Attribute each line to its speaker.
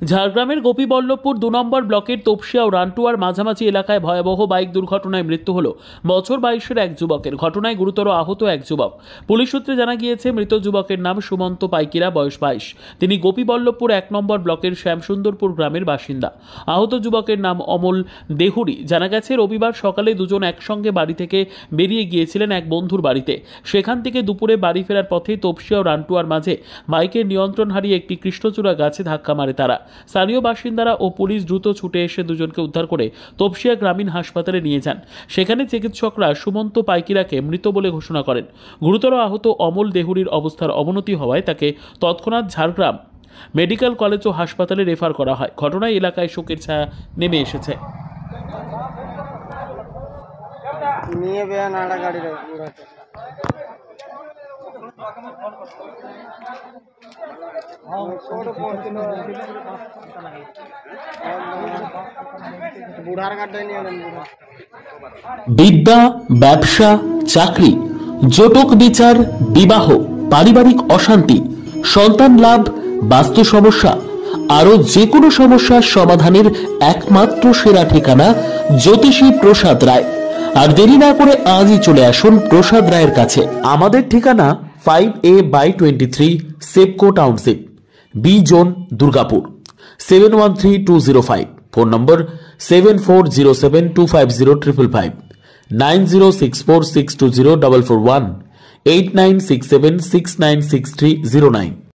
Speaker 1: ঝাড়গ্রামের গোপীবল্লভপুর ২ নম্বর ব্লকের তপসিয়া ও রানটুয়ার মাঝামাঝি এলাকায় ভয়াবহ বাইক দুর্ঘটনায় মৃত্যু হল বছর ২২-এর এক যুবকের। ঘটনায় গুরুতর আহত এক যুবক। পুলিশ সূত্রে জানা গিয়েছে, মৃত যুবকের নাম সুমন্ত পাইকিরা, বয়স ২২। তিনি গোপীবল্লভপুর ১ নম্বর ব্লকের শ্যামসুন্দরপুর গ্রামের বাসিন্দা। আহত যুবকের নাম অমল দেহুরি। জানা গেছে, রবিবার সকালে দুজন একসঙ্গে বাড়ি থেকে বেরিয়ে গিয়েছিলেন এক বন্ধুর বাড়িতে। সেখান থেকে দুপুরে বাড়ি ফেরার পথে তপসিয়া ও রানটুয়ার মাঝে বাইকের নিয়ন্ত্রণ হারিয়ে একটি কৃষ্ণচূড়া গাছে ধাক্কা মারে তারা। স্থানীয় বাসিন্দারা ও পুলিশ দ্রুত ছুটে এসে দুজনকে উদ্ধার করে তপসিয়া গ্রামীণ হাসপাতালে নিয়ে যান। সেখানে চিকিৎসকরা সুমন্ত পাইকিরাকে মৃত বলে ঘোষণা করেন। গুরুতর আহত অমল দেহুরির অবস্থার অবনতি হওয়ায় তাকে তৎক্ষণাৎ ঝাড়গ্রাম মেডিকেল কলেজ ও হাসপাতালে রেফার করা হয়। ঘটনায় এলাকায় শোকের ছায়া নেমে এসেছে। বিদ্যা, ব্যবসা, চাকরি, জটক বিচার, বিবাহ, পারিবারিক অশান্তি, সন্তান লাভ, বাস্তু সমস্যা, আরো যে কোনো সমস্যার সমাধানের একমাত্র সেরা ঠিকানা জ্যোতিষী প্রসাদ রায়। আর দেরি না করে আজই চলে আসুন প্রসাদ রায়ের কাছে। আমাদের ঠিকানা 5A/23 SEPCO township, B zone, Durgapur, 713205। Phone number 7407250555, 9064620441, 8967696309।